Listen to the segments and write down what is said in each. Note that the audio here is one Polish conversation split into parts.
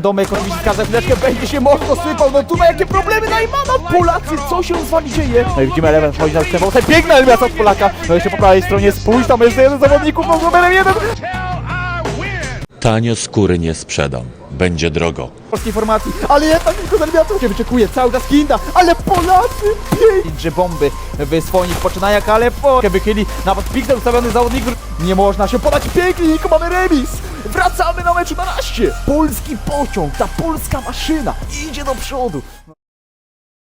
Domek oczywiście każda chwileczkę będzie się mocno sypał, no tutaj jakie problemy Najmana! Polacy, co się z wami dzieje? No i widzimy Eleven wchodzi na strefę, tutaj piękna eliminacja od Polaka. No jeszcze po prawej stronie spójrz, tam jest jeden z zawodników, no numerem 1. Tanio skóry nie sprzedam. Będzie drogo. Polskiej formacji, ale jednak tylko z eliminacją się wyczekuje, cały czas Kinda, ale Polacy pięknie bomby w swoich poczynaniach, ale po wychyli nawet pięknie ustawiony zawodnik, nie można się podać pięknie, Niko, mamy remis! Wracamy na meczu 12! Polski pociąg, ta polska maszyna idzie do przodu.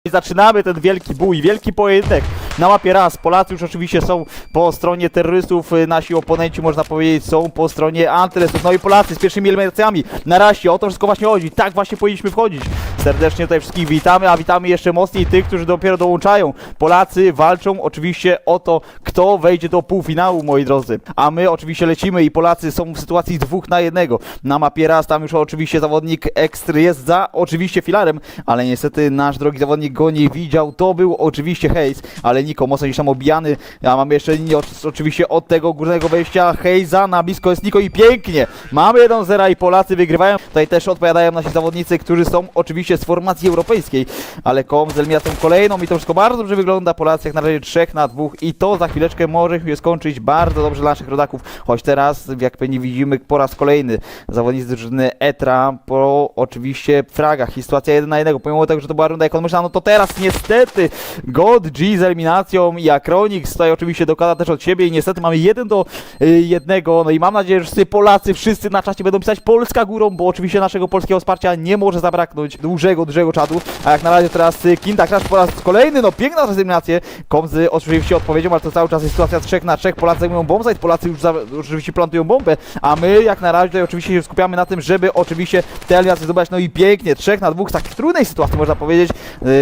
I zaczynamy ten wielki bój, wielki pojedynek na mapie raz. Polacy już oczywiście są po stronie terrorystów, nasi oponenci można powiedzieć są po stronie antyrystów. No i Polacy z pierwszymi eliminacjami na razie, o to wszystko właśnie chodzi, tak właśnie powinniśmy wchodzić. Serdecznie tutaj wszystkich witamy, a witamy jeszcze mocniej tych, którzy dopiero dołączają. Polacy walczą oczywiście o to, kto wejdzie do półfinału, moi drodzy. A my oczywiście lecimy i Polacy są w sytuacji 2 na 1. Na mapie raz tam już oczywiście zawodnik Ekstry jest za oczywiście filarem, ale niestety nasz drogi zawodnik go nie widział. To był oczywiście Hayes, ale Niko mocno gdzieś tam obijany. A mamy jeszcze linię oczywiście od tego górnego wejścia Hayesa, na blisko jest Niko i pięknie. Mamy 1-0 i Polacy wygrywają. Tutaj też odpowiadają nasi zawodnicy, którzy są oczywiście z formacji europejskiej, ale kom z eliminacją kolejną i to wszystko bardzo dobrze wygląda. Polacy jak na razie 3 na 2 i to za chwileczkę może się skończyć bardzo dobrze dla naszych rodaków, choć teraz jak pewnie widzimy po raz kolejny zawodnicy drużyny Etra po oczywiście fragach i sytuacja 1 na 1, pomimo tego, że to była runda ekonomiczna, no to teraz niestety God G z eliminacją i Akronix tutaj oczywiście dokłada też od siebie i niestety mamy 1-1, no i mam nadzieję, że wszyscy Polacy, wszyscy na czacie będą pisać Polska górą, bo oczywiście naszego polskiego wsparcia nie może zabraknąć dużego czadu, a jak na razie teraz Kinda Crash po raz kolejny, no piękna eliminację, Komzy oczywiście odpowiedzią, ale to cały czas jest sytuacja 3 na 3, Polacy zajmują bombsite, Polacy już oczywiście plantują bombę, a my jak na razie tutaj oczywiście się skupiamy na tym, żeby oczywiście te eliminacje zdobywać, no i pięknie, 3 na 2 z takiej trudnej sytuacji można powiedzieć,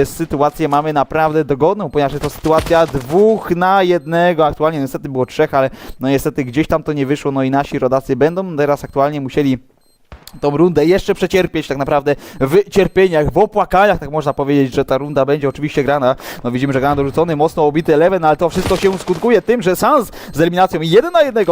sytuację mamy naprawdę dogodną, ponieważ jest to sytuacja 2 na 1, aktualnie niestety było 3, ale no niestety gdzieś tam to nie wyszło, no i nasi rodacy będą teraz aktualnie musieli tą rundę jeszcze przecierpieć tak naprawdę w cierpieniach, w opłakaniach, tak można powiedzieć, że ta runda będzie oczywiście grana. No widzimy, że grana dorzucony, mocno obity Eleven, ale to wszystko się skutkuje tym, że Sans z eliminacją 1 na 1.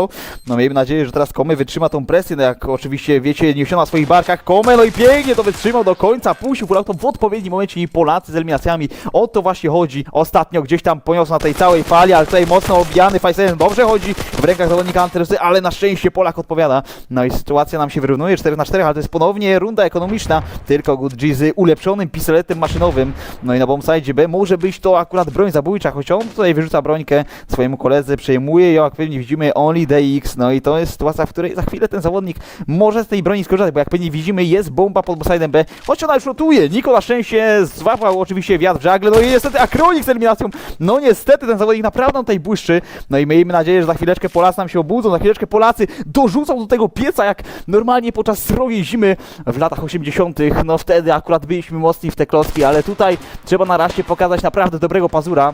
No miejmy nadzieję, że teraz Kome wytrzyma tą presję, no jak oczywiście wiecie, niesiona na swoich barkach Kome, no i pięknie to wytrzymał do końca, puścił full auto w odpowiednim momencie i Polacy z eliminacjami, o to właśnie chodzi. Ostatnio gdzieś tam poniosł na tej całej fali, ale tutaj mocno obijany, Fajsen dobrze chodzi w rękach zawodnika antyrysty, ale na szczęście Polak odpowiada. No i sytuacja nam się wyrównuje 4 na 4, ale to jest ponownie runda ekonomiczna, tylko Good G z ulepszonym pistoletem maszynowym. No i na bombside B może być to akurat broń zabójcza, choć on tutaj wyrzuca brońkę swojemu koledze, przejmuje ją, jak pewnie widzimy, Only DX, no i to jest sytuacja, w której za chwilę ten zawodnik może z tej broni skorzystać, bo jak pewnie widzimy, jest bomba pod bombsite'em B, choć ona już rotuje. Niko na szczęście złapał oczywiście wiatr w żagle, no i niestety Akronix z eliminacją, no niestety ten zawodnik naprawdę tutaj błyszczy, no i miejmy nadzieję, że za chwileczkę Polacy nam się obudzą, za chwileczkę Polacy dorzucą do tego pieca, jak normalnie podczas srogiej zimy w latach 80. No wtedy akurat byliśmy mocni w te klocki, ale tutaj trzeba na razie pokazać naprawdę dobrego pazura.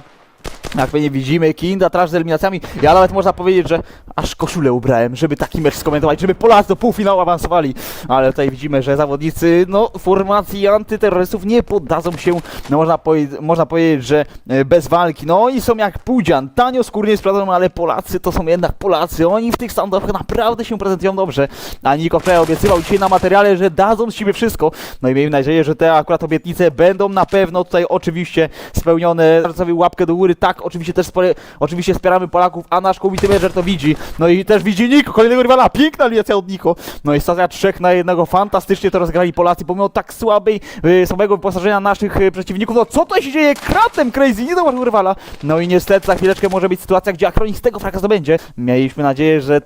Jak my nie widzimy, Kinda Trash z eliminacjami. Ja nawet można powiedzieć, że aż koszulę ubrałem, żeby taki mecz skomentować, żeby Polacy do półfinału awansowali. Ale tutaj widzimy, że zawodnicy, no, formacji antyterrorystów nie poddadzą się, no można powiedzieć, że bez walki. No oni są jak Pudzian, tanio skórnie sprzedają, ale Polacy to są jednak Polacy. Oni w tych standardach naprawdę się prezentują dobrze. A Niko wczoraj obiecywał dzisiaj na materiale, że dadzą z siebie wszystko. No i miejmy nadzieję, że te akurat obietnice będą na pewno tutaj oczywiście spełnione. Sobie łapkę do góry, tak, oczywiście też oczywiście wspieramy Polaków, a nasz community manager to widzi. No i też widzi Niko, kolejnego rywala, piękna eliminacja od Niko. No i stacja 3 na 1, fantastycznie to rozgrali Polacy, pomimo tak słabego wyposażenia naszych przeciwników. No co tutaj się dzieje? Kratem Crazy, nie zauważył rywala. No i niestety za chwileczkę może być sytuacja, gdzie Akronix z tego fraka zdobędzie. Mieliśmy nadzieję, że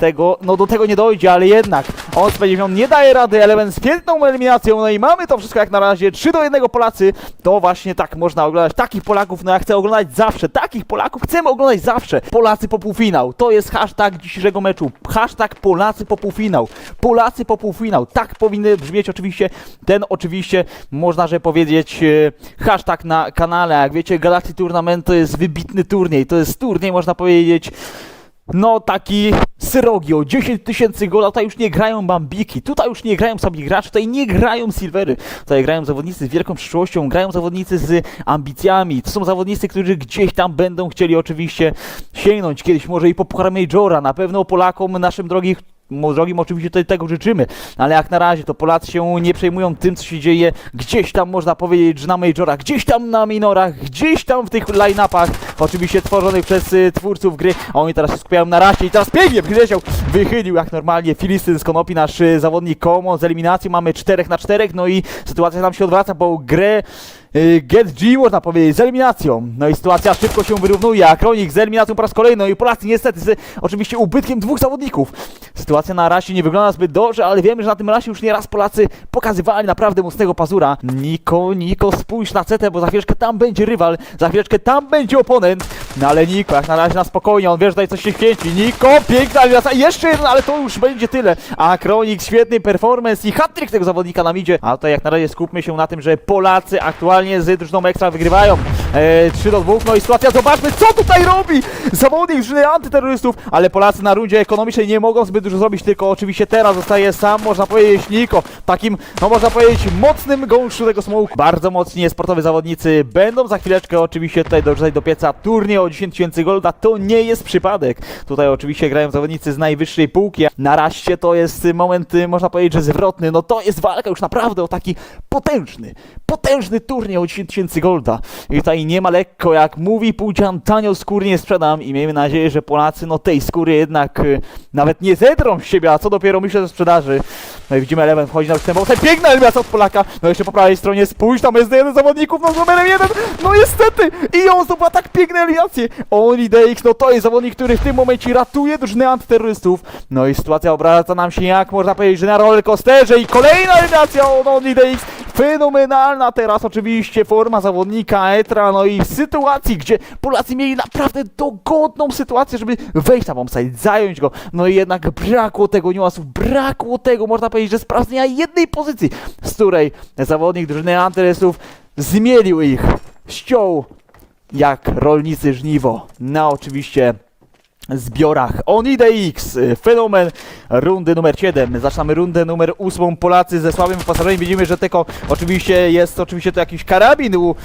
do tego nie dojdzie, ale jednak on z P90 nie daje rady, Eleven z piękną eliminacją. No i mamy to wszystko jak na razie, 3 do 1 Polacy. To właśnie tak można oglądać takich Polaków, no ja chcę oglądać zawsze, takich Polaków chcemy oglądać zawsze. Polacy po półfinał. To jest hashtag dzisiejszego meczu. Hashtag Polacy po półfinał. Polacy po półfinał. Tak powinny brzmieć oczywiście ten można że powiedzieć hashtag na kanale. Jak wiecie, Galaxy Tournament to jest wybitny turniej. To jest turniej, można powiedzieć, no taki Syrogio, 10 000 gola, tutaj już nie grają bambiki, tutaj już nie grają sami gracze, tutaj nie grają silvery, tutaj grają zawodnicy z wielką przyszłością, grają zawodnicy z ambicjami, to są zawodnicy, którzy gdzieś tam będą chcieli oczywiście sięgnąć kiedyś może i po Puchar Majora, na pewno Polakom naszym drogich drogim oczywiście tutaj tego życzymy, ale jak na razie to Polacy się nie przejmują tym, co się dzieje gdzieś tam, można powiedzieć, że na majorach, gdzieś tam na minorach, gdzieś tam w tych line-upach, oczywiście tworzonych przez twórców gry, a oni teraz się skupiają na rasie i teraz pięknie wychylił jak normalnie Filistyn z Konopi, nasz zawodnik Komo z eliminacją, mamy 4 na 4, no i sytuacja nam się odwraca, bo grę Get G, można powiedzieć, z eliminacją. No i sytuacja szybko się wyrównuje, a Kronik z eliminacją po raz kolejny. No i Polacy niestety z oczywiście ubytkiem 2 zawodników. Sytuacja na rasie nie wygląda zbyt dobrze, ale wiemy, że na tym rasie już nieraz Polacy pokazywali naprawdę mocnego pazura. Niko, spójrz na CT, bo za chwileczkę tam będzie rywal, za chwileczkę tam będzie oponent. No ale Niko, jak na razie na spokojnie, on wie, że tutaj coś się święci. Niko, piękna eliminacja, jeszcze jeden, ale to już będzie tyle. A Kronik, świetny performance i hat-trick tego zawodnika nam idzie. A tutaj jak na razie skupmy się na tym, że Polacy aktualnie z drużyną Ekstra wygrywają 3-2, no i sytuacja, zobaczmy co tutaj robi zawodnik drużyny antyterrorystów, ale Polacy na rundzie ekonomicznej nie mogą zbyt dużo zrobić, tylko oczywiście teraz zostaje sam, można powiedzieć, Niko, takim, no można powiedzieć, mocnym gąszczu tego smoke. Bardzo mocni sportowi zawodnicy będą za chwileczkę oczywiście tutaj dorzucać do pieca turniej o 10 000 golda, to nie jest przypadek, tutaj oczywiście grają zawodnicy z najwyższej półki, na razie to jest moment, można powiedzieć, że zwrotny, no to jest walka już naprawdę o taki potężny turniej o 10 000 golda. I tutaj nie ma lekko, jak mówi Pudzian, tanio skóry nie sprzedam i miejmy nadzieję, że Polacy no tej skóry jednak nawet nie zedrą z siebie, a co dopiero myślę ze sprzedaży. No i widzimy Eleven wchodzi na wstępą, piękna eliminacja od Polaka, no jeszcze po prawej stronie spójrz, tam jest jeden z zawodników, no z numerem 1, no niestety i on zdobyła tak piękne eliminacje. Only DX, no to jest zawodnik, który w tym momencie ratuje drużynę antyterrorystów. No i sytuacja obraca nam się, jak można powiedzieć, że na rollercoasterze i kolejna eliminacja od Only DX. Fenomenalna teraz oczywiście forma zawodnika Etra, no i w sytuacji, gdzie Polacy mieli naprawdę dogodną sytuację, żeby wejść na bombsite, zająć go, no i jednak brakło tego niuansu, brakło tego, można powiedzieć, że sprawdzenia jednej pozycji, z której zawodnik drużyny antyterrorystów zmielił ich, ściął jak rolnicy żniwo na oczywiście zbiorach. Only DX, fenomen rundy numer 7. Zaczynamy rundę numer 8. Polacy ze słabym wyposażeniem. Widzimy, że tylko oczywiście jest to jakiś karabin u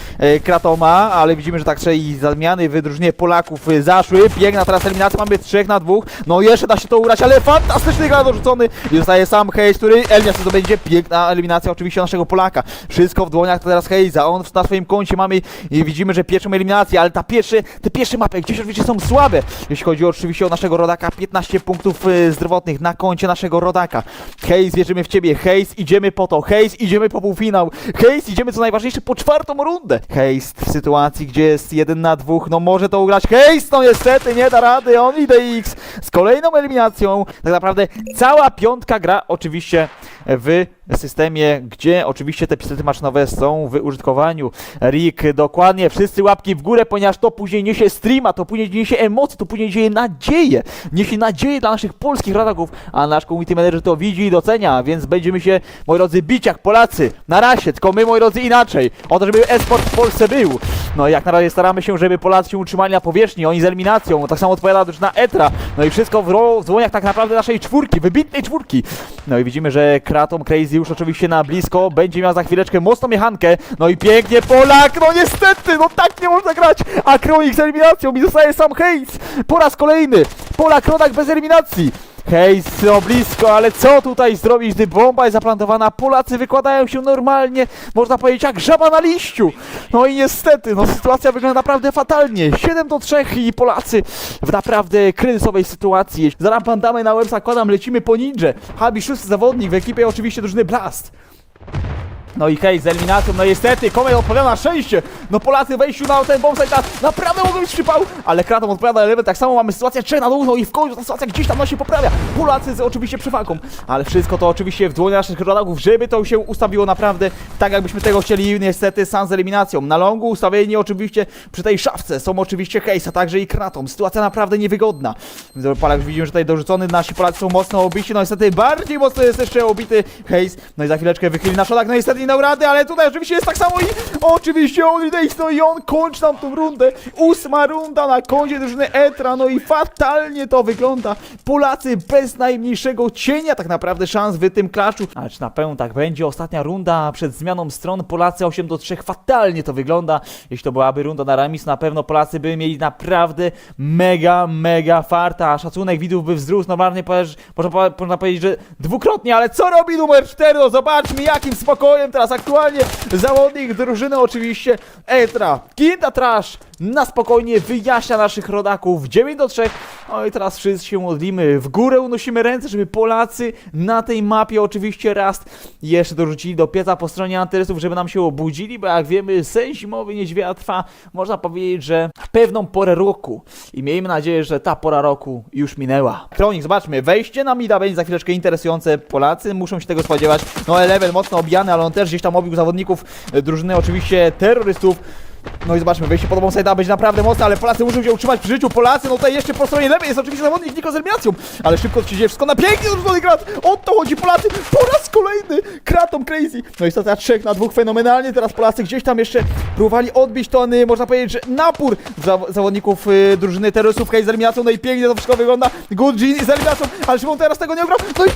Kratoma, ale widzimy, że także i zamiany w drużynie Polaków zaszły. Piękna teraz eliminacja, mamy 3 na 2. No jeszcze da się to ugrać, ale fantastyczny gra dorzucony. I zostaje sam Hayes, który eliminacja to będzie. Piękna eliminacja oczywiście naszego Polaka. Wszystko w dłoniach to teraz Hayesa. On na swoim koncie mamy i widzimy, że pierwszą eliminację, ale te pierwsze mapy gdzieś oczywiście są słabe. Jeśli chodzi oczywiście o naszego rodaka, 15 punktów zdrowotnych na koncie naszego rodaka. Hayes, wierzymy w ciebie. Hayes, idziemy po to. Hayes, idziemy po półfinał. Hayes, idziemy co najważniejsze po 4. rundę. Hayes w sytuacji, gdzie jest 1 na 2, no może to ugrać. Hayes, no niestety nie da rady. Only DX z kolejną eliminacją. Tak naprawdę cała piątka gra oczywiście w systemie, gdzie oczywiście te pistolety maszynowe są w użytkowaniu. Rick, dokładnie, wszyscy łapki w górę, ponieważ to później niesie streama, to później niesie emocje, to później niesie nadzieję dla naszych polskich rodaków, a nasz community manager to widzi i docenia, więc będziemy się, moi drodzy, bić jak Polacy, na razie, tylko my, moi drodzy, inaczej, o to, żeby e-sport w Polsce był. No i jak na razie staramy się, żeby Polacy się utrzymali na powierzchni, oni z eliminacją, tak samo odpowiada drużyna Etra, no i wszystko w dłoniach tak naprawdę naszej czwórki, wybitnej czwórki. No i widzimy, że Kratom Crazy już oczywiście na blisko, będzie miał za chwileczkę mocną jechankę, no i pięknie Polak, no niestety, no tak nie można grać, a Kronik z eliminacją i zostaje sam Hayes, po raz kolejny, Polak, rodak bez eliminacji. Hayes, no blisko, ale co tutaj zrobić, gdy bomba jest zaplantowana? Polacy wykładają się normalnie, można powiedzieć, jak żaba na liściu. No i niestety, no sytuacja wygląda naprawdę fatalnie. 7-3 i Polacy w naprawdę kryzysowej sytuacji. Zaraz bandamy na łeb zakładam, lecimy po ninja. Habi, 6. zawodnik w ekipie oczywiście drużyny Blast. No i Hayes z eliminacją, no niestety, Komej odpowiada na szczęście. No Polacy w wejściu na ten bombsite, naprawdę mogą być przypał, ale Kratom odpowiada na level, tak samo mamy sytuację 3 na 2, no i w końcu ta sytuacja gdzieś tam się poprawia. Polacy z oczywiście przewagą, ale wszystko to oczywiście w dłoniach naszych rodaków, żeby to się ustawiło naprawdę tak, jakbyśmy tego chcieli. Niestety sam z eliminacją. Na longu ustawieni oczywiście przy tej szafce są oczywiście Hayes, a także i Kratom. Sytuacja naprawdę niewygodna. Polak już widzimy, że tutaj dorzucony, nasi Polacy są mocno obici, no niestety bardziej mocno jest jeszcze obity Hayes, no i za chwileczkę wychyli nasz rodak, no niestety nie dał rady, ale tutaj oczywiście jest tak samo i oczywiście Only Days, no i on kończy nam tą rundę. 8. runda na koncie drużyny Etra, no i fatalnie to wygląda. Polacy bez najmniejszego cienia tak naprawdę szans w tym klaczu. Ale czy na pewno tak będzie? Ostatnia runda przed zmianą stron. Polacy 8-3, fatalnie to wygląda. Jeśli to byłaby runda na remis, na pewno Polacy by mieli naprawdę mega farta. Szacunek widzów by wzrósł, normalnie można powiedzieć, że dwukrotnie, ale co robi numer 4? No zobaczmy, jakim spokojem teraz aktualnie zawodnik drużyny oczywiście Etra. Kinda Trash na spokojnie wyjaśnia naszych rodaków 9-3. No i teraz wszyscy się modlimy, w górę unosimy ręce, żeby Polacy na tej mapie oczywiście raz jeszcze dorzucili do pieca po stronie antyrysów, żeby nam się obudzili, bo jak wiemy, sen zimowy niedźwiedzia trwa, można powiedzieć, że pewną porę roku i miejmy nadzieję, że ta pora roku już minęła. Kronik, zobaczmy, wejście na mida będzie za chwileczkę interesujące, Polacy muszą się tego spodziewać. No Eleven mocno obijany, ale on też gdzieś tam obił zawodników drużyny oczywiście terrorystów. No i zobaczmy, wejście pod side'a będzie naprawdę mocne, ale Polacy muszą się utrzymać przy życiu. Polacy, no tutaj jeszcze po stronie lewej jest oczywiście zawodnik Niko z eliminacją, ale szybko się dzieje wszystko na pięknie dorzucony grat. O to chodzi, Polacy po raz kolejny kratom crazy. No i stacja 3 na 2 fenomenalnie. Teraz Polacy gdzieś tam jeszcze próbowali odbić ten, można powiedzieć, że napór zawodników drużyny terrorystów z eliminacją. No i pięknie to wszystko wygląda. Good Gene z eliminacją, ale Szymon teraz tego nie ograł. No i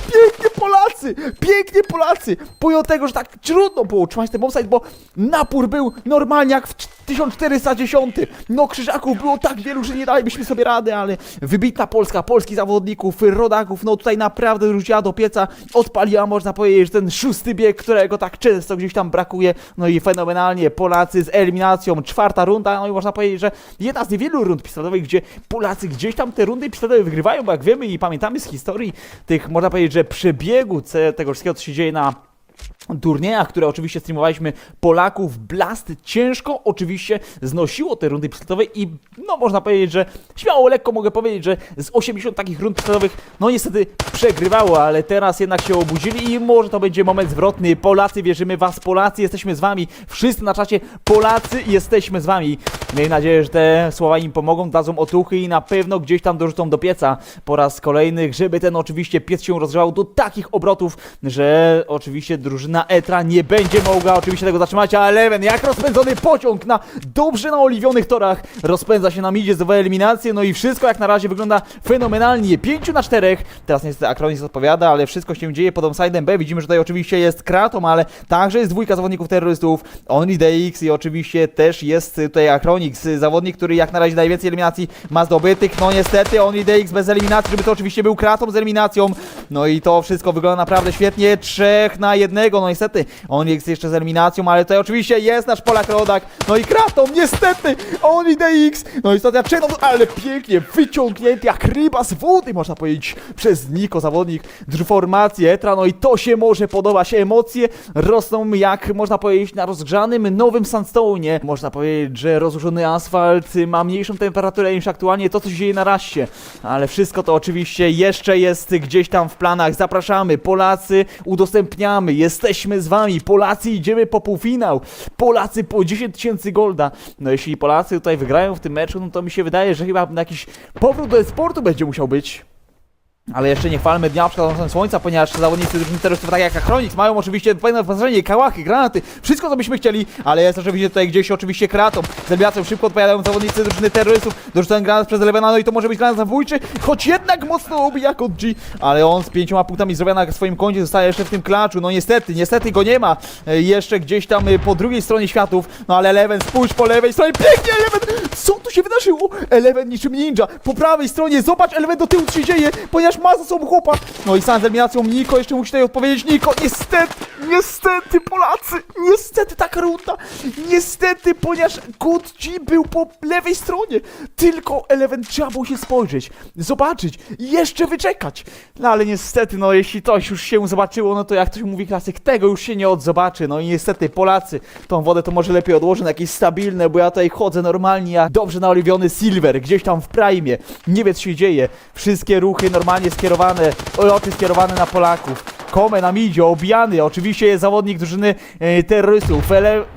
pięknie Polacy. Pomimo tego, że tak trudno było utrzymać ten bombsite, bo napór był normalnie jak w 1410. No krzyżaków było tak wielu, że nie dalibyśmy sobie rady, ale wybitna Polska, polskich zawodników, rodaków, no tutaj naprawdę rzuciła do pieca, odpaliła, można powiedzieć, że ten 6. bieg, którego tak często gdzieś tam brakuje. No i fenomenalnie Polacy z eliminacją, 4. runda, no i można powiedzieć, że jedna z niewielu rund pistoletowych, gdzie Polacy gdzieś tam te rundy pistoletowe wygrywają, bo jak wiemy i pamiętamy z historii tych, można powiedzieć, że przebiegu tego wszystkiego, co się dzieje na turniejach, które oczywiście streamowaliśmy Polaków, Blast ciężko oczywiście znosiło te rundy pistoletowe i no można powiedzieć, że śmiało lekko mogę powiedzieć, że z 80 takich rund pistoletowych no niestety przegrywało, ale teraz jednak się obudzili i może to będzie moment zwrotny. Polacy, wierzymy was, Polacy, jesteśmy z wami, wszyscy na czacie, Polacy, jesteśmy z wami. Miejmy nadzieję, że te słowa im pomogą, dadzą otuchy i na pewno gdzieś tam dorzucą do pieca po raz kolejny, żeby ten oczywiście piec się rozgrzał do takich obrotów, że oczywiście drużyna Etra nie będzie mogła oczywiście tego zatrzymać, a Eleven jak rozpędzony pociąg na dobrze naoliwionych torach rozpędza się na midzie, zdobywa eliminację, no i wszystko jak na razie wygląda fenomenalnie, 5-4, teraz niestety Akronis odpowiada, ale wszystko się dzieje pod side'em B, widzimy, że tutaj oczywiście jest Kratom, ale także jest 2 zawodników terrorystów, Only DX i oczywiście też jest tutaj Akronix, zawodnik, który jak na razie najwięcej eliminacji ma zdobytych, no niestety Only DX bez eliminacji, żeby to oczywiście był Kratom z eliminacją, no i to wszystko wygląda naprawdę świetnie, 3-1, no niestety Only DX jeszcze z eliminacją, ale tutaj oczywiście jest nasz Polak rodak, no i Kratom, niestety Only DX, no i stacja 3, no ale pięknie wyciągnięty jak ryba z wody, można powiedzieć, przez Niko, zawodnik formacji Etra, no i to się może podobać, emocje rosną jak można powiedzieć na rozgrzanym nowym Sandstone'ie, można powiedzieć, że rozłożony asfalt ma mniejszą temperaturę niż aktualnie to, co się dzieje na rasie, ale wszystko to oczywiście jeszcze jest gdzieś tam w planach, zapraszamy, Polacy udostępniamy, jesteśmy z wami, Polacy idziemy po półfinał, Polacy po 10 000 golda, no jeśli Polacy tutaj wygrają w tym meczu, no to mi się wydaje, że chyba jakiś powrót do e-sportu będzie musiał być. Ale jeszcze nie chwalmy dnia przychodzącego słońca, ponieważ zawodnicy drużyny terrorystów, tak jak Akronix, mają oczywiście pełne wyposażenie, kałachy, granaty, wszystko co byśmy chcieli, ale jest oczywiście tutaj gdzieś oczywiście Kratom. Z eliminacją szybko odpowiadają zawodnicy drużyny terrorystów, dorzucają granat przez Elevena, no i to może być granat zabójczy, choć jednak mocno obija Code G, ale on z 5 punktami zrobiona na swoim koncie zostaje jeszcze w tym klaczu, no niestety go nie ma, jeszcze gdzieś tam po drugiej stronie światów, no ale Eleven, spójrz po lewej stronie, pięknie Eleven, co tu się wydarzyło? Eleven niczym ninja, po prawej stronie, zobacz Eleven do tyłu co się dzieje, ponieważ ma za sobą chłopa. No i sam z eliminacją Niko jeszcze musi tutaj odpowiedzieć. Niko, niestety Polacy, niestety taka runda. Niestety, ponieważ Good G był po lewej stronie. Tylko Eleven trzeba było się spojrzeć, zobaczyć i jeszcze wyczekać. No ale niestety, no jeśli coś już się zobaczyło, no to jak ktoś mówi klasyk, tego już się nie odzobaczy. No i niestety Polacy tą wodę to może lepiej odłożę na jakieś stabilne, bo ja tutaj chodzę normalnie jak dobrze naoliwiony Silver, gdzieś tam w prime. Nie wie co się dzieje. Wszystkie ruchy normalnie skierowane, oczy skierowane na Polaków. Kome nam idzie, obijany, oczywiście jest zawodnik drużyny terrorystów,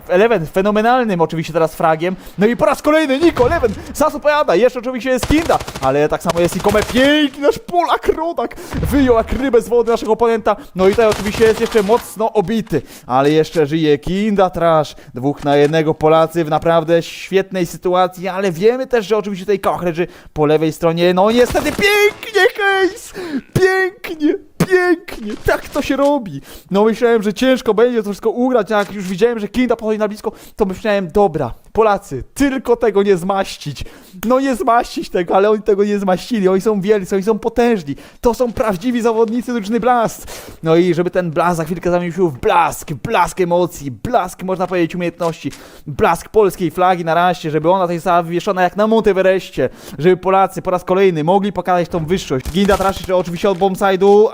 Eleven fenomenalnym oczywiście teraz fragiem, no i po raz kolejny Niko, Eleven, Sasu pojada, jeszcze oczywiście jest Kinda, ale tak samo jest i Kome, piękny nasz Polak, rodak, wyjął jak rybę z wody naszego oponenta, no i tutaj oczywiście jest jeszcze mocno obity, ale jeszcze żyje Kinda, Trash, 2 na 1 Polacy w naprawdę świetnej sytuacji, ale wiemy też, że oczywiście tutaj Koch leży po lewej stronie, no niestety pięknie Hejs, pięknie, tak to się robi. No myślałem, że ciężko będzie to wszystko ugrać, jak już widziałem, że Kinda podchodzi na blisko, to myślałem, dobra, Polacy, tylko tego nie zmaścić. No nie zmaścić tego, ale oni tego nie zmaścili, oni są wielcy, oni są potężni. To są prawdziwi zawodnicy drużyny Blast. No i żeby ten Blast za chwilkę zamienił się w blask emocji, blask można powiedzieć umiejętności, blask polskiej flagi na razie, żeby ona tutaj została wywieszona jak na Monteverestie, żeby Polacy po raz kolejny mogli pokazać tą wyższość. Ginda traszy oczywiście od bombside'u,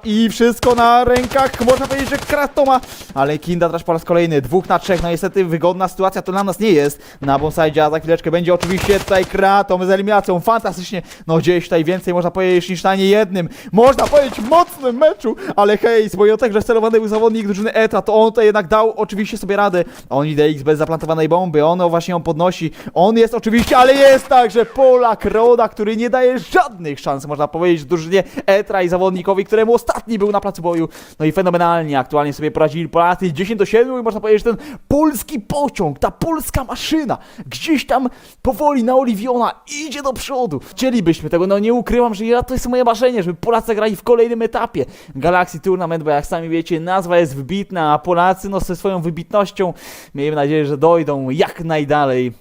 i wszystko na rękach, można powiedzieć, że Kratoma, ale Kinda trash po raz kolejny, 2 na 3, no niestety wygodna sytuacja to dla nas nie jest, na bombside, a za chwileczkę będzie oczywiście tutaj Kratom z eliminacją, fantastycznie, no gdzieś tutaj więcej można powiedzieć niż na niejednym, można powiedzieć mocnym meczu, ale hej, bo także celowany był zawodnik drużyny ETA, to on tutaj jednak dał oczywiście sobie radę, on idzie X bez zaplantowanej bomby, on właśnie ją podnosi, on jest oczywiście, ale jest także Polak, roda, który nie daje żadnych szans, można powiedzieć, drużynie ETA i zawodnikowi, któremu ostatni był na placu boju, no i fenomenalnie aktualnie sobie poradzili Polacy, 10-7 i można powiedzieć, że ten polski pociąg, ta polska maszyna, gdzieś tam powoli na Oliviona idzie do przodu. Chcielibyśmy tego, no nie ukrywam, że to jest moje marzenie, żeby Polacy grali w kolejnym etapie Galaxy Tournament, bo jak sami wiecie, nazwa jest wybitna, a Polacy no ze swoją wybitnością, miejmy nadzieję, że dojdą jak najdalej.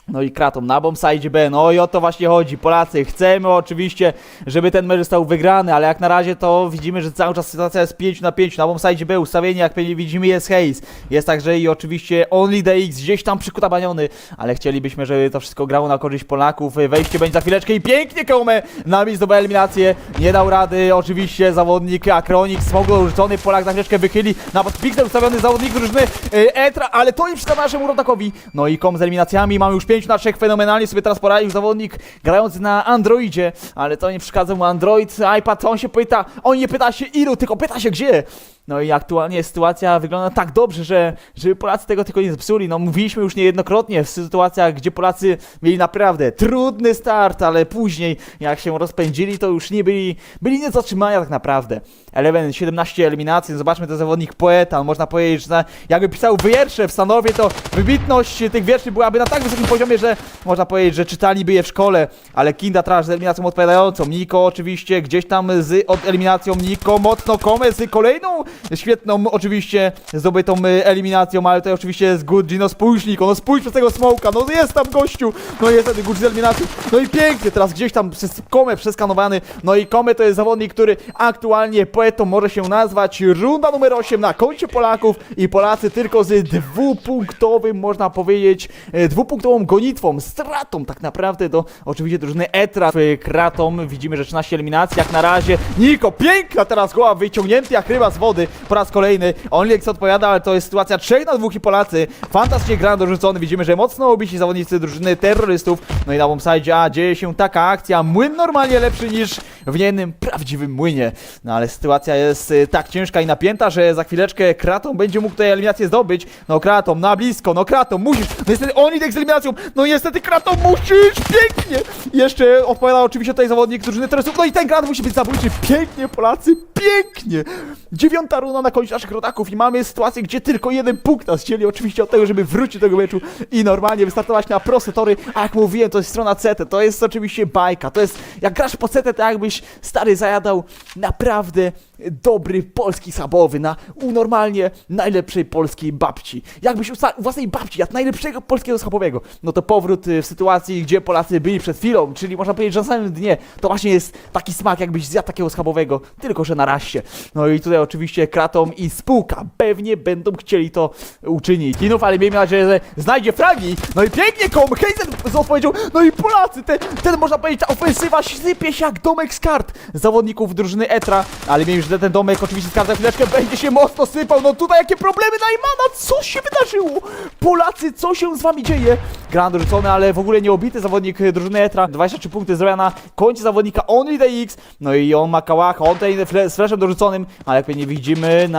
No i Kratom na bombside B, no i o to właśnie chodzi, Polacy, chcemy oczywiście, żeby ten mecz został wygrany, ale jak na razie to widzimy, że cały czas sytuacja jest 5 na 5, na bombside B ustawienie, jak widzimy, jest Hayes, jest także i oczywiście Only DX, gdzieś tam przykutabaniony, ale chcielibyśmy, żeby to wszystko grało na korzyść Polaków, wejście będzie za chwileczkę i pięknie Kome, Nami zdobył eliminację, nie dał rady, oczywiście zawodnik Akronix, Smogol urzucony, Polak za chwileczkę wychyli, nawet Pixel ustawiony zawodnik drużyny Etra, ale to nie przeszkadza naszemu rodakowi, no i Kom z eliminacjami, mamy już 5 na 3, fenomenalnie sobie teraz poradził zawodnik grający na Androidzie, ale to nie przeszkadza mu Android, iPad, on się pyta, on nie pyta się ilu, tylko pyta się gdzie. No i aktualnie sytuacja wygląda tak dobrze, żeby Polacy tego tylko nie zepsuli. No mówiliśmy już niejednokrotnie w sytuacjach, gdzie Polacy mieli naprawdę trudny start, ale później jak się rozpędzili, to już nie byli nie do zatrzymania tak naprawdę. Eleven 17 eliminacji, no zobaczmy, to zawodnik poeta, można powiedzieć, że jakby pisał wiersze w Stanowie, to wybitność tych wierszy byłaby na tak wysokim poziomie, że można powiedzieć, że czytaliby je w szkole, ale Kinda Trash z eliminacją odpowiadającą, Niko oczywiście gdzieś tam z eliminacją, Niko mocno Kome z kolejną świetną oczywiście zdobytą eliminacją, ale tutaj oczywiście jest Gucci, no spójrz Niko, no spójrz przez tego smoka, no jest tam gościu, no niestety Gucci z eliminacją, no i pięknie teraz gdzieś tam przez Kome przeskanowany, no i Kome to jest zawodnik, który aktualnie poetą może się nazwać, runda numer 8 na koncie Polaków i Polacy tylko z dwupunktowym, można powiedzieć, dwupunktową gonitwą, stratą tak naprawdę do oczywiście drużyny Etra w Kratom, widzimy, że 13 eliminacji, jak na razie Niko, piękna teraz głowa, wyciągnięty jak ryba z wody, po raz kolejny, OnlyX odpowiada, ale to jest sytuacja 3 na 2 i Polacy, fantastycznie gra dorzucony, widzimy, że mocno obici zawodnicy drużyny terrorystów, no i na bombside dzieje się taka akcja, młyn normalnie lepszy niż w niejednym prawdziwym młynie, no ale sytuacja jest tak ciężka i napięta, że za chwileczkę Kratom będzie mógł tutaj eliminację zdobyć, no Kratom na blisko, no Kratom musisz, no niestety OnlyX z eliminacją, no niestety Kratom musisz, pięknie, jeszcze odpowiada oczywiście tutaj zawodnik drużyny terrorystów, no i ten granat musi być zabójczy, pięknie Polacy, pięknie, 9. runda na końcu naszych rodaków i mamy sytuację, gdzie tylko jeden punkt nas dzieli oczywiście od tego, żeby wrócić do tego meczu i normalnie wystartować na proste tory, a jak mówiłem, to jest strona CT, to jest oczywiście bajka, to jest, jak grasz po CT, to jakbyś stary zajadał naprawdę dobry polski schabowy u normalnie najlepszej polskiej babci. Jakbyś u własnej babci jadł najlepszego polskiego schabowego, no to powrót w sytuacji, gdzie Polacy byli przed chwilą, czyli można powiedzieć, że na samym dnie, to właśnie jest taki smak, jakbyś zjadł takiego schabowego, tylko że na razie. No i tutaj oczywiście Kratom i spółka pewnie będą chcieli to uczynić. Kinów, ale miejmy nadzieję, że znajdzie fragi. No i pięknie Heizen z odpowiedzią. No i Polacy, ten można powiedzieć, ta ofensywa sypie się jak domek z kart zawodników drużyny Etra, ale miejmy że ten domek oczywiście skarża chwileczkę będzie się mocno sypał. No tutaj jakie problemy Najmana, co się wydarzyło? Polacy, co się z wami dzieje? Gran dorzucony, ale w ogóle nie obity zawodnik drużyny Etra. 23 punkty zdrowia na koncie zawodnika OnlyDX. No i on ma kałacha, on tutaj z flashem dorzuconym, ale jak pewnie widzimy,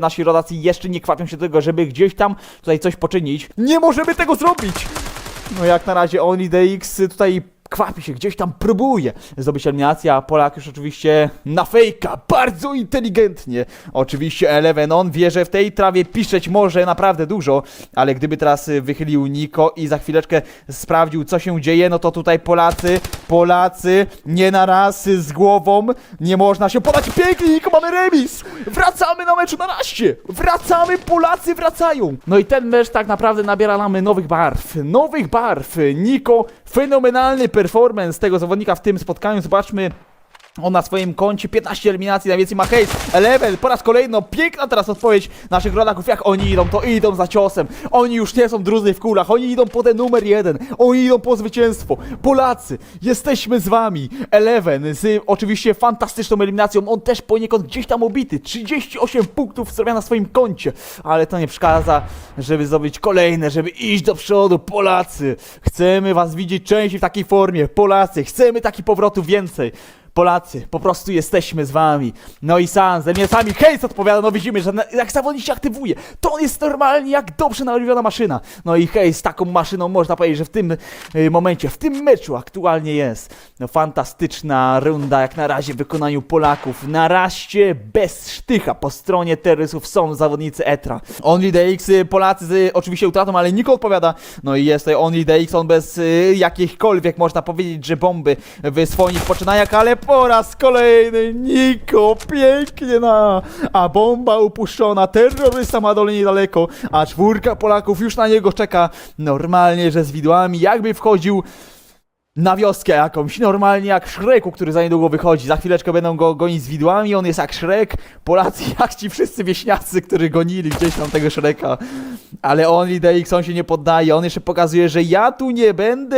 nasi rodacy jeszcze nie kwapią się do tego, żeby gdzieś tam tutaj coś poczynić. Nie możemy tego zrobić! No jak na razie OnlyDX tutaj kwapi się, gdzieś tam próbuje zdobyć eliminację, a Polak już oczywiście na fejka, bardzo inteligentnie. Oczywiście Eleven, on wie, że w tej trawie piszczeć może naprawdę dużo, ale gdyby teraz wychylił Niko i za chwileczkę sprawdził, co się dzieje, no to tutaj Polacy, nie na raz z głową, nie można się podać pięknie, Niko, mamy remis! Wracamy na meczu na razie! Wracamy, Polacy wracają! No i ten mecz tak naprawdę nabiera nam nowych barw, Niko, fenomenalny performance tego zawodnika w tym spotkaniu. Zobaczmy, on na swoim koncie 15 eliminacji, najwięcej ma hejs. Eleven, po raz kolejny, no piękna teraz odpowiedź naszych rodaków, jak oni idą, to idą za ciosem. Oni już nie są drudzy w kulach, oni idą po ten numer 1, oni idą po zwycięstwo. Polacy, jesteśmy z wami. Eleven z oczywiście fantastyczną eliminacją, on też poniekąd gdzieś tam obity. 38 punktów zrobił na swoim koncie, ale to nie przeszkadza, żeby zdobyć kolejne, żeby iść do przodu. Polacy, chcemy was widzieć częściej w takiej formie. Polacy, chcemy takich powrotów więcej. Polacy, po prostu jesteśmy z wami. No i Sans, ze mnie sami hejs odpowiada, no widzimy, że jak zawodnik się aktywuje, to on jest normalnie jak dobrze narobiona maszyna. No i hejs, taką maszyną można powiedzieć, że w tym momencie, w tym meczu aktualnie jest. No fantastyczna runda jak na razie w wykonaniu Polaków. Na razie bez sztycha po stronie terrorystów są zawodnicy Etra. OnlyDX, Polacy z oczywiście utratą, ale Niko odpowiada. No i jest tutaj OnlyDX, on bez jakichkolwiek, można powiedzieć, że bomby w swoich poczynaniach, ale po raz kolejny Niko, pięknie a bomba upuszczona, terrorysta ma dole niedaleko, a 4 Polaków już na niego czeka, normalnie, że z widłami, jakby wchodził na wioskę jakąś, normalnie jak Shreku, który za niedługo wychodzi. Za chwileczkę będą go gonić z widłami, on jest jak Shrek. Polacy jak ci wszyscy wieśniacy, którzy gonili gdzieś tam tego Shreka. Ale OnlyDX, on się nie poddaje, on jeszcze pokazuje, że ja tu nie będę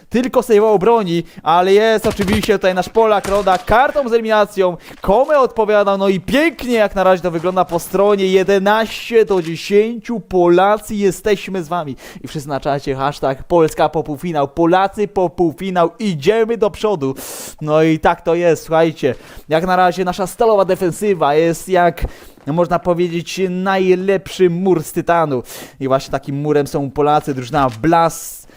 tylko sejwował broni, ale jest oczywiście tutaj nasz Polak, rodak, kartą z eliminacją. Kome odpowiada, no i pięknie jak na razie to wygląda po stronie 11-10. Polacy, jesteśmy z wami. I wszyscy na czacie, hashtag Polska po półfinał, Polacy po półfinał. Idziemy do przodu. No i tak to jest, słuchajcie. Jak na razie nasza stalowa defensywa jest jak, można powiedzieć, najlepszy mur z tytanu. I właśnie takim murem są Polacy, drużyna Blast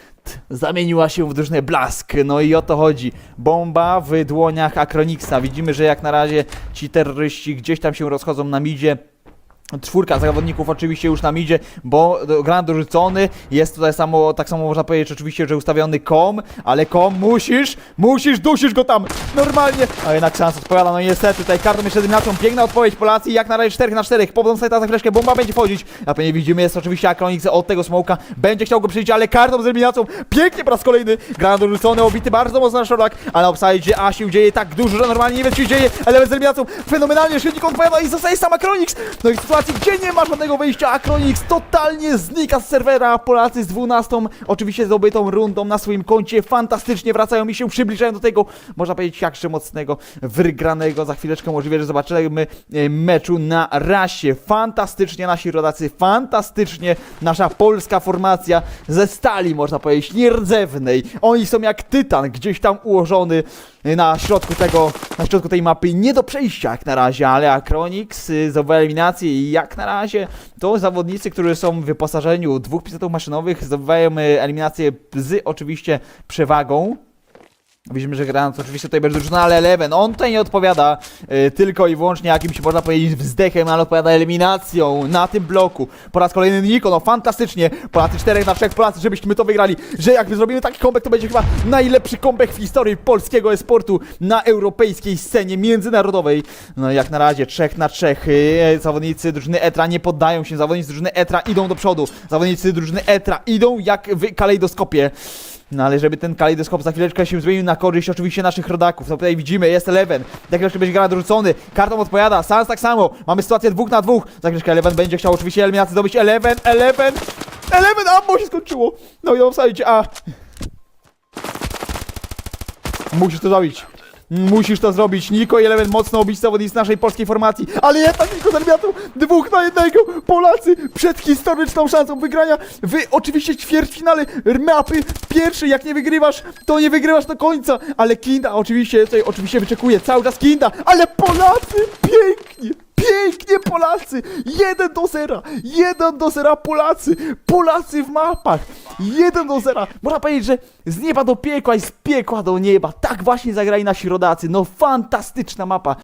zamieniła się w drużynę Blask. No i o to chodzi. Bomba w dłoniach Akronixa. Widzimy, że jak na razie ci terroryści gdzieś tam się rozchodzą na midzie. 4 zawodników oczywiście już nam idzie, bo Gran dorzucony, jest tutaj tak samo można powiedzieć oczywiście, że ustawiony Kom, ale Kom dusisz go tam, normalnie, a jednak szans odpowiada, no i niestety tutaj kartą jeszcze eliminacją, piękna odpowiedź Polacy, jak na razie 4-4, powodą sobie za chwileczkę bomba będzie wchodzić, a pewnie widzimy, jest oczywiście Akronix od tego smoka, będzie chciał go przyjść, ale kartą z eliminacją, pięknie po raz kolejny, Gran dorzucony, obity bardzo mocno na środek, a na obside, a się dzieje tak dużo, że normalnie nie wiem, co się dzieje, ale z eliminacją, fenomenalnie, szybko odpowiada i zostaje sam Akronix, no i sytuacji, gdzie nie ma żadnego wyjścia, Akronix totalnie znika z serwera, Polacy z 12, oczywiście zdobytą rundą na swoim koncie, fantastycznie wracają i się przybliżają do tego, można powiedzieć, jakże mocnego, wygranego, za chwileczkę możliwe, że zobaczymy meczu na rasie, fantastycznie nasi rodacy, fantastycznie nasza polska formacja ze stali, można powiedzieć, nierdzewnej, oni są jak tytan, gdzieś tam ułożony na środku tej mapy, nie do przejścia jak na razie, ale Akronix zdobył eliminację i jak na razie to zawodnicy, którzy są w wyposażeniu 2 pistolów maszynowych, zdobywają eliminację z oczywiście przewagą. Widzimy, że Granat oczywiście tutaj będzie drużyna, ale Eleven, on tutaj nie odpowiada tylko i wyłącznie jakimś, można powiedzieć, wzdechem, ale odpowiada eliminacją na tym bloku. Po raz kolejny Niko, no fantastycznie, Polacy 4-3, Polacy, żebyśmy to wygrali, że jakby zrobimy taki comeback, to będzie chyba najlepszy comeback w historii polskiego e-sportu na europejskiej scenie międzynarodowej. No jak na razie 3-3, zawodnicy drużyny Etra nie poddają się, zawodnicy drużyny Etra idą do przodu, zawodnicy drużyny Etra idą jak w kalejdoskopie. No ale żeby ten kalejdoskop za chwileczkę się zmienił na korzyść oczywiście naszych rodaków. No tutaj widzimy, jest Eleven. Za chwileczkę będzie Granat dorzucony. Kartą odpowiada. Sans tak samo. Mamy sytuację 2 na 2. Za chwileczkę Eleven będzie chciał oczywiście eliminację zdobyć. Eleven, ammo się skończyło. No i offside, a musisz to zabić. Musisz to zrobić. Niko i Element mocno obić zawodnicy naszej polskiej formacji. Ale jednak Niko z Elementą 2-1. Polacy przed historyczną szansą wygrania w oczywiście ćwierćfinale mapy pierwszej. Jak nie wygrywasz, to nie wygrywasz do końca. Ale Kinda oczywiście tutaj wyczekuje. Cały czas Kinda. Ale Polacy pięknie. Pięknie Polacy! 1-0! 1-0 Polacy! Polacy w mapach! 1-0! Można powiedzieć, że z nieba do piekła i z piekła do nieba. Tak właśnie zagrali nasi rodacy. No fantastyczna mapa.